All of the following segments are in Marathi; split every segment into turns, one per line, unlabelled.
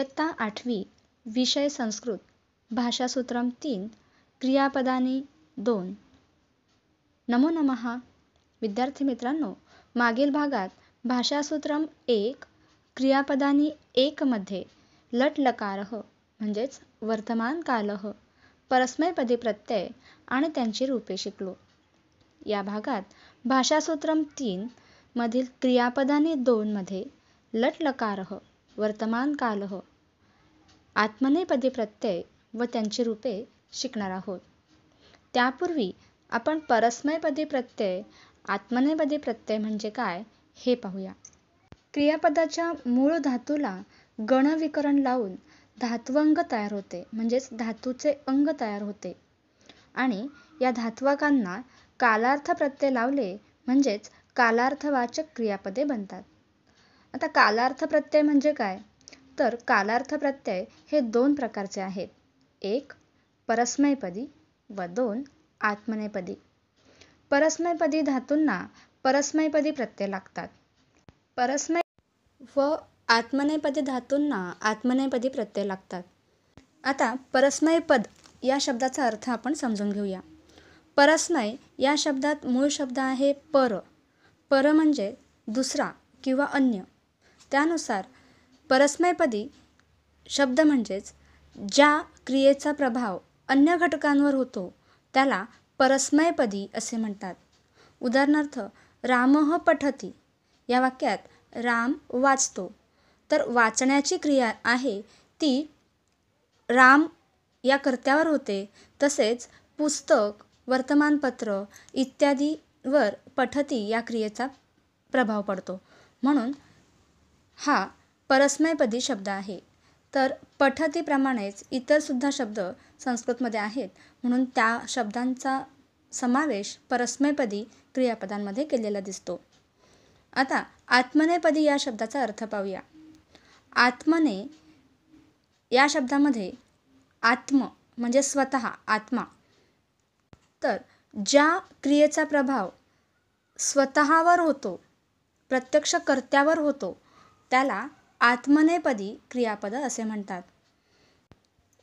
इयत्ता 8वी विषय संस्कृत भाषासूत्रम 3 क्रियापदानी 2. नमो नमः. विद्यार्थी मित्रांनो, मागील भागात भाषासूत्रम 1 क्रियापदानी 1 मध्ये लट लकारः म्हणजेच वर्तमान कालः, परस्मैपदी प्रत्यय आणि त्यांची रूपे शिकलो. या भागात भाषासूत्रम 3 मधील क्रियापदानी 2 मध्ये लट लकारः, वर्तमान कालः, आत्मनेपदी प्रत्यय व त्यांची रूपे शिकणार आहोत. त्यापूर्वी आपण परस्मैपदी प्रत्यय, आत्मनेपदी प्रत्यय म्हणजे काय हे पाहूया. क्रियापदाच्या मूळ धातूला गणविकरण लावून धात्वंग तयार होते, म्हणजेच धातूचे अंग तयार होते आणि या धात्वकांना कालार्थ प्रत्यय लावले म्हणजेच कालार्थवाचक क्रियापदे बनतात. आता कालार्थ प्रत्यय म्हणजे काय? तर कालार्थ प्रत्यय हे 2 प्रकारचे आहेत. 1 परस्मैपदी व 2 आत्मनेपदी. परस्मैपदी धातूंना परस्मैपदी प्रत्यय लागतात. परस्मै व आत्मनेपदी धातूंना आत्मनेपदी प्रत्यय लागतात. आता परस्मैपद या शब्दाचा अर्थ आपण समजून घेऊया. परस्मै या शब्दात मूळ शब्द आहे पर. पर म्हणजे दुसरा किंवा अन्य. त्यानुसार परस्मैपदी शब्द म्हणजेच ज्या क्रियेचा प्रभाव अन्य घटकांवर होतो त्याला परस्मैपदी असे म्हणतात. उदाहरणार्थ, रामः पठति या वाक्यात राम वाचतो, तर वाचण्याची क्रिया आहे ती राम या कर्त्यावर होते. तसेच पुस्तक, वर्तमानपत्र इत्यादीवर पठति या क्रियेचा प्रभाव पडतो. म्हणून हा परस्मैपदी शब्द आहे. तर पठतीप्रमाणेच इतर सुद्धा शब्द संस्कृतमध्ये आहेत, म्हणून त्या शब्दांचा समावेश परस्मैपदी क्रियापदांमध्ये केलेला दिसतो. आता आत्मनेपदी या शब्दाचा अर्थ पाहूया. आत्मने या शब्दामध्ये आत्म म्हणजे स्वतः, आत्मा. तर ज्या क्रियेचा प्रभाव स्वतःवर होतो, प्रत्यक्ष कर्त्यावर होतो, त्याला आत्मनेपदी क्रियापद असे म्हणतात.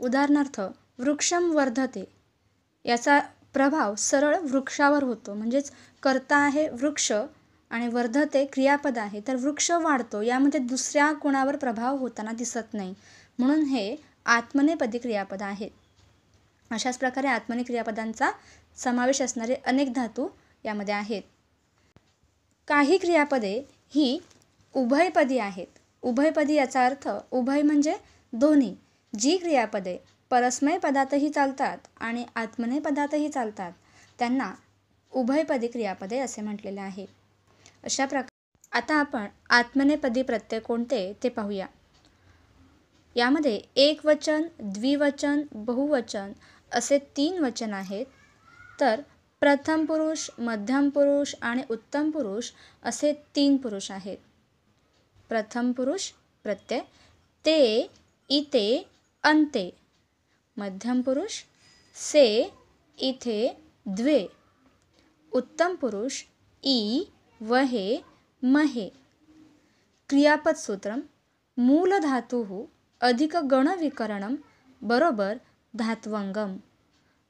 उदाहरणार्थ, वृक्षम वर्धते याचा प्रभाव सरळ वृक्षावर होतो, म्हणजेच कर्ता आहे वृक्ष आणि वर्धते क्रियापद आहे, तर वृक्ष वाढतो. यामध्ये दुसऱ्या कोणावर प्रभाव होताना दिसत नाही, म्हणून हे आत्मनेपदी क्रियापद आहेत. अशाच प्रकारे आत्मनेपदी क्रियापदांचा समावेश असणारे अनेक धातू यामध्ये आहेत. काही क्रियापदे ही उभयपदी आहेत. उभयपदी याचा अर्थ उभय म्हणजे दोन्ही. जी क्रियापदे परस्मैपदातही चालतात आणि आत्मनेपदातही चालतात त्यांना उभयपदी क्रियापदे असे म्हटलेले आहे. अशा प्रकारे आता आपण आत्मनेपदी प्रत्यय कोणते ते पाहूया. यामध्ये एकवचन, द्विवचन, बहुवचन असे 3 वचन आहेत. तर प्रथम पुरुष, मध्यम पुरुष आणि उत्तम पुरुष असे 3 पुरुष आहेत. प्रथम पुरुष प्रत्यय ते, इते, अन्ते. मध्यम पुरुष से, इथे, द्वे. उत्तम पुरुष इ, वहे, महे. क्रियापद सूत्रम मूलधातुः अधिक गणविकरणम बरोबर धात्वंगम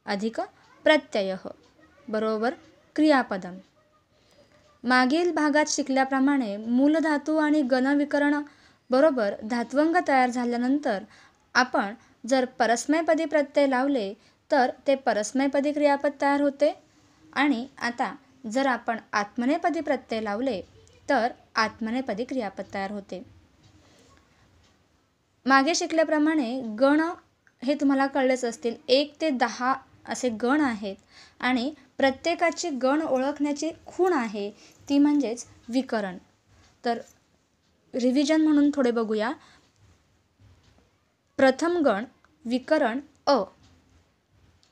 अधिक प्रत्ययः बरोबर क्रियापदम. मागील भागात शिकल्याप्रमाणे मूलधातू आणि गणविकरण बरोबर धात्वंग तयार झाल्यानंतर आपण जर परस्मैपदी प्रत्यय लावले तर ते परस्मैपदी क्रियापद तयार होते आणि आता जर आपण आत्मनेपदी प्रत्यय लावले तर आत्मनेपदी क्रियापद तयार होते. मागे शिकल्याप्रमाणे गण हे तुम्हाला कळलेच असतील. 1 ते 10 असे गण आहेत आणि प्रत्येकाची गण ओळखण्याची खूण आहे ती म्हणजेच विकरण. तर रिव्हिजन म्हणून थोडे बघूया. प्रथम गण विकरण अ,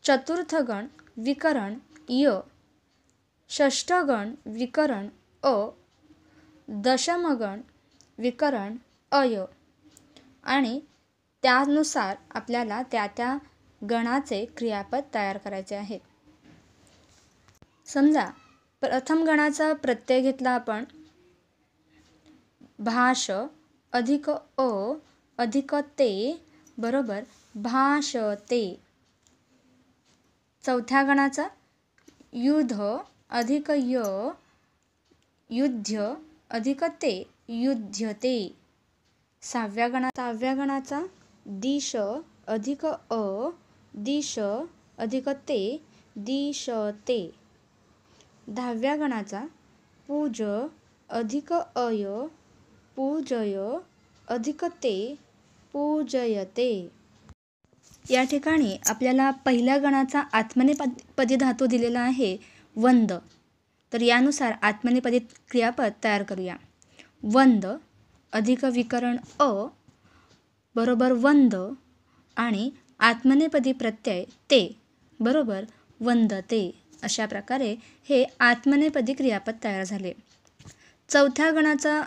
चतुर्थ गण विकरण य, षष्ठ गण विकरण अ, दशम गण विकरण अय आणि त्यानुसार आपल्याला त्या गणाचे क्रियापद तयार करायचे आहेत. समजा प्रथम गणाचा प्रत्यय घेतला आपण. भाष अधिक अ अधिक ते बरोबर भाषते. चौथ्या गणाचा युध अधिक य युध्य अधिक ते युध्यते. सहाव्या गणाचा दिश अधिक अ दिश अधिक ते दिशते. 10व्या गणाचा पूज अधिक अय पूजय अधिक ते पूजयते. या ठिकाणी आपल्याला पहिल्या गणाचा आत्मनेपदी धातू दिलेला आहे वंद. तर यानुसार आत्मनेपदी क्रियापद तयार करूया. वंद अधिक विकरण अ बरोबर वंद आणि आत्मनेपदी प्रत्यय ते बरोबर वंदते. अशा प्रकारे हे आत्मनेपदी क्रियापद तयार झाले. चौथ्या गणाचा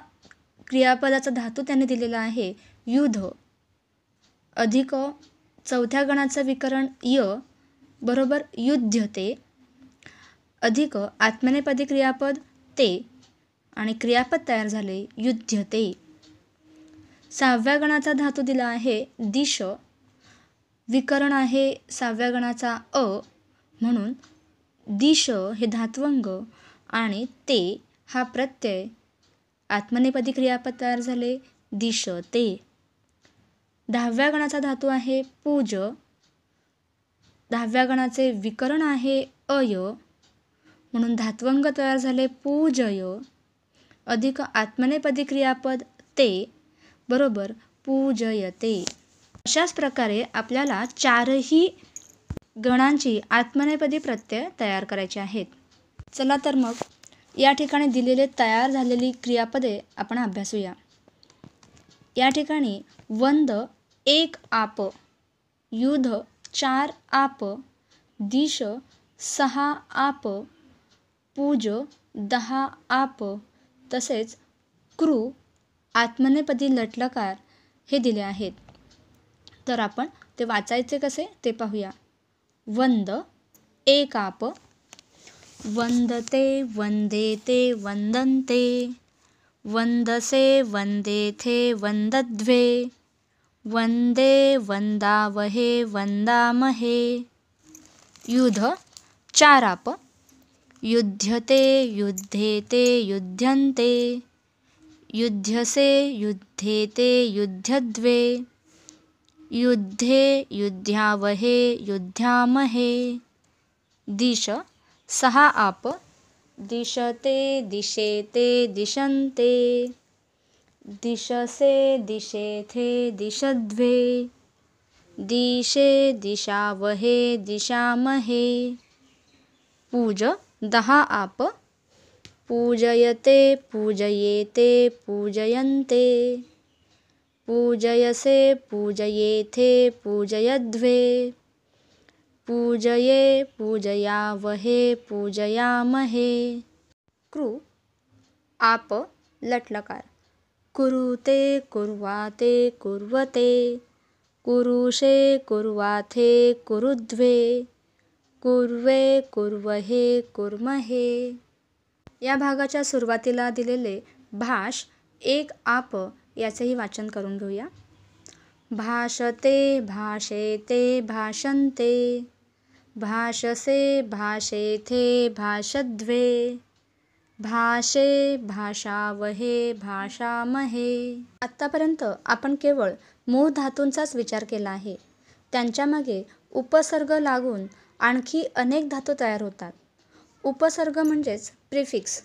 क्रियापदाचा धातू त्याने दिलेला आहे युध अधिक चौथ्या गणाचं विकरण य बरोबर युध्यते अधिक आत्मनेपदी क्रियापद ते आणि क्रियापद तयार झाले युध्यते. सहाव्या गणाचा धातू दिला आहे दिश विकरण आहे सहाव्या गणाचा अ म्हणून दिश हे धात्वंग आणि ते हा प्रत्यय आत्मनेपदी क्रियापद तयार झाले दिशते. 10व्या गणाचा धातू आहे पूज. 10व्या गणाचे विकरण आहे अय म्हणून धात्वंग तयार झाले पूजय अधिक आत्मनेपदी क्रियापद ते बरोबर पूजयते. अशाच प्रकारे आपल्याला चारही गणांची आत्मनेपदी प्रत्यय तयार करायचे आहेत. चला तर मग या ठिकाणी दिलेले तयार झालेली क्रियापदे आपण अभ्यासूया. या ठिकाणी वंद 1 आप युध 4 आप दिश 6 आप पूज 10 आप तसेच कृ आत्मनेपदी लटलकार हे दिले आहेत. तर आपण ते वाचायचे कसे ते पाहूया. वंद 1 आप वंदते वंदेते वंदन्ते वंदसे वंदेथे वंदद्वे वंदे वंदावहे वंदामहे. युध 4 आप युध्यते युध्येते युध्यन्ते युध्यसे युध्येते युध्यद्वे युद्धे युध्यावहे युध्यामहे. दिश 6 आप दिशते दिशेते दिशन्ते दिशसे दिशेथे दिशद्वे दिशे दिशावहे दिशामहे. पूज 10 आप पूजयते पूजयेते पूजयन्ते पूजयसे पूजयेथे पूजयद्वे पूजये पूजयावहे पूजयामहे. कृ आप लटलकार कुरुते कुर्वाते कुर्वते कुरुषे कुर्वाथे कुरुद्वे कुर्वे कुर्वहे कुर्महे. या भागाच्या सुरुवातीला दिलेले भाष 1 आप याचेही वाचन करून घेऊया. भाषते भाषेते भाषन्ते भाषसे भाषेथे भाषद्वे भाषे भाषावहे भाषामहे. आत्तापर्यंत आपण केवळ मूळ धातूंचाच विचार केला आहे. त्यांच्यामागे उपसर्ग लागून आणखी अनेक धातू तयार होतात. उपसर्ग म्हणजेच प्रिफिक्स.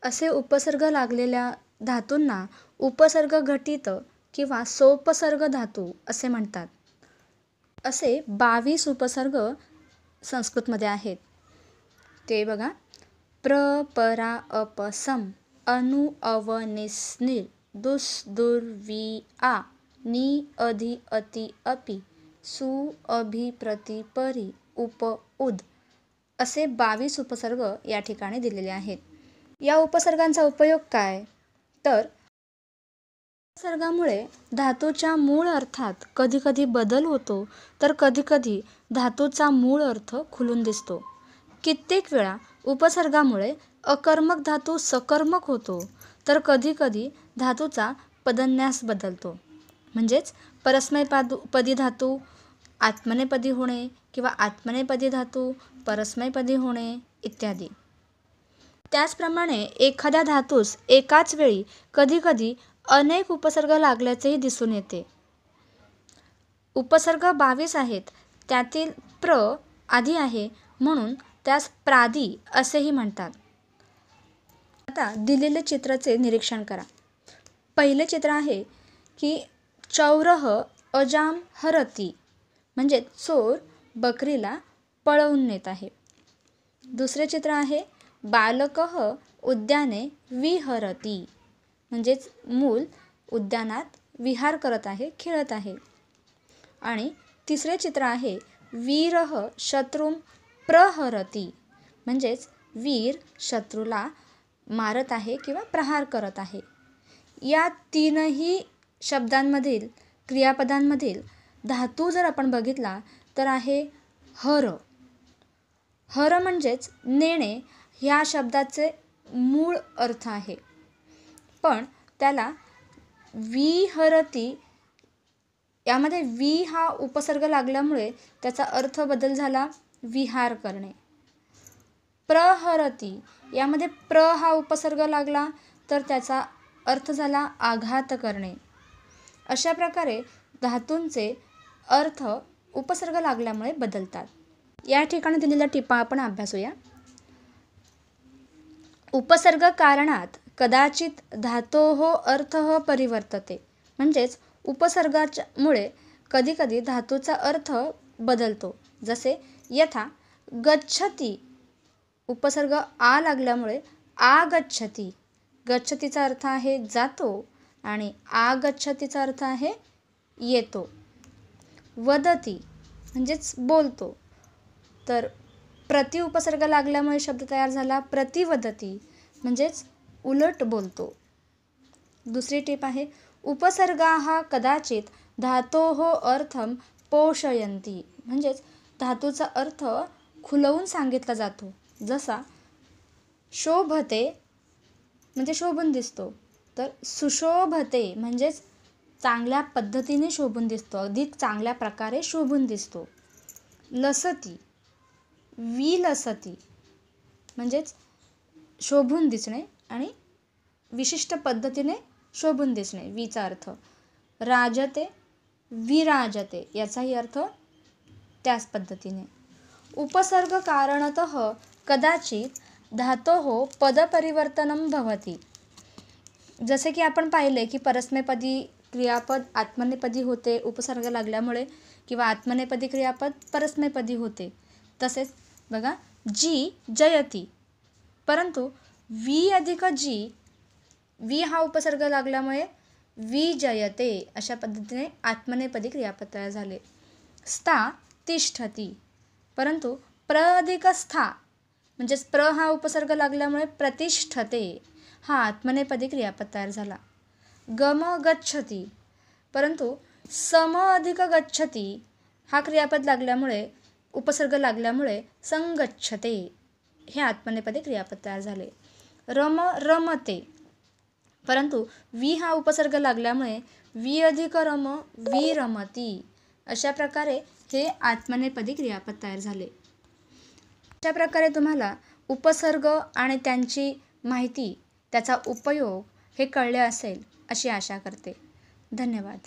असे उपसर्ग लागलेल्या धातूंना उपसर्ग घटित किंवा सोपसर्ग धातू असे म्हणतात. असे 22 उपसर्ग संस्कृतमध्ये आहेत. ते बघा. प्र परा अप सम अनु अव निस निर दुस दुर वि आ नि अधि अति अपि सु अभि प्रति परि उप उद असे 22 उपसर्ग या ठिकाणी दिलेले आहेत. या उपसर्गांचा उपयोग काय तर उपसर्गामुळे धातूच्या मूळ अर्थात कधीकधी बदल होतो तर कधीकधी धातूचा मूळ अर्थ खुलून दिसतो. कित्येक वेळा उपसर्गामुळे अकर्मक धातू सकर्मक होतो तर कधीकधी धातूचा पदन्यास बदलतो. म्हणजेच परस्मैपदी धातू आत्मनेपदी होणे किंवा आत्मनेपदी धातू परस्मैपदी होणे इत्यादी. त्याचप्रमाणे एखाद्या धातूस एकाच वेळी कधीकधी अनेक उपसर्ग लागल्याचेही दिसून येते. उपसर्ग 22 आहेत, त्यातील प्र आधी आहे म्हणून त्यास प्रादी असेही म्हणतात. आता दिलेले चित्राचे निरीक्षण करा. पहिले चित्र आहे की चौरः अजाम हरती, म्हणजे चोर बकरीला पळवून नेत आहे. दुसरे चित्र आहे बालकः उद्याने विहरती, म्हणजेच मूल उद्यानात विहार करत आहे, खेळत आहे. आणि तिसरे चित्र आहे वीरः शत्रुं प्रहरती, म्हणजेच वीर शत्रूला मारत आहे किंवा प्रहार करत आहे. या तीनही शब्दांमधील क्रियापदांमधील धातू जर आपण बघितला तर आहे हर. हर म्हणजेच नेणे ह्या शब्दाचे मूळ अर्थ आहे, पण त्याला विहरती यामध्ये वि हा उपसर्ग लागल्यामुळे त्याचा अर्थ बदल झाला विहार करणे. प्रहरती यामध्ये प्र हा उपसर्ग लागला तर त्याचा अर्थ झाला आघात करणे. अशा प्रकारे धातूंचे अर्थ उपसर्ग लागल्यामुळे बदलतात. या ठिकाणी दिलेल्या टिपा आपण अभ्यासूया. उपसर्ग कारणात कदाचित धातोः अर्थः परिवर्तते, म्हणजेच उपसर्गामुळे कधीकधी धातूचा अर्थ बदलतो. जसे यथा गच्छती, उपसर्ग आ लागल्यामुळे आगच्छती, गच्छतीचा अर्थ आहे जातो आणि आगच्छतीचा अर्थ आहे येतो. वदती म्हणजेच बोलतो, तर प्रति उपसर्ग लागल्यामुळे शब्द तयार झाला प्रतिवदती, म्हणजेच उलट बोलतो. दुसरी टीप आहे उपसर्गाः कदाचित धातोः अर्थं पोषयन्ति, म्हणजेच धातूचा अर्थ खुलवून सांगितला जातो. जसा शोभते म्हणजे शोभून दिसतो, तर सुशोभते म्हणजेच चांगल्या पद्धतीने शोभून दिसतो, अधिक चांगल्या प्रकारे शोभून दिसतो. लसती विलसती म्हणजेच शोभून दिसणे आणि विशिष्ट पद्धतीने शोभून दिसणे वीचा अर्थ. राजते विराजते याचाही अर्थ त्याच पद्धतीने. उपसर्ग कारणतः कदाचित धातोः पदपरिवर्तनं भवति, जसे की आपण पाहिले की परस्मैपदी क्रियापद आत्मनेपदी होते उपसर्ग लागल्यामुळे किंवा आत्मनेपदी क्रियापद परस्मैपदी होते. तसेच बघा जी जयती, परंतु वि अधिक जी, वि हा उपसर्ग लागल्यामुळे विजयते अशा पद्धतीने आत्मनेपदी क्रियापद तयार झाले. स्था तिष्ठती, परंतु प्र अधिक स्था म्हणजेच प्र हा उपसर्ग लागल्यामुळे प्रतिष्ठते हा आत्मनेपदी क्रियापद तयार झाला. गम गच्छती, परंतु सम अधिक गच्छती हा क्रियापद लागल्यामुळे उपसर्ग लागल्यामुळे संगच्छते हे आत्मनेपदी क्रियापद तयार झाले. रम रमते, परंतु वि हा उपसर्ग लागल्यामुळे वि अधिक रम विरमती अशा प्रकारे हे आत्मनेपदी क्रियापद तयार झाले. अशा प्रकारे तुम्हाला उपसर्ग आणि त्यांची माहिती, त्याचा उपयोग हे कळले असेल अशी आशा करते. धन्यवाद.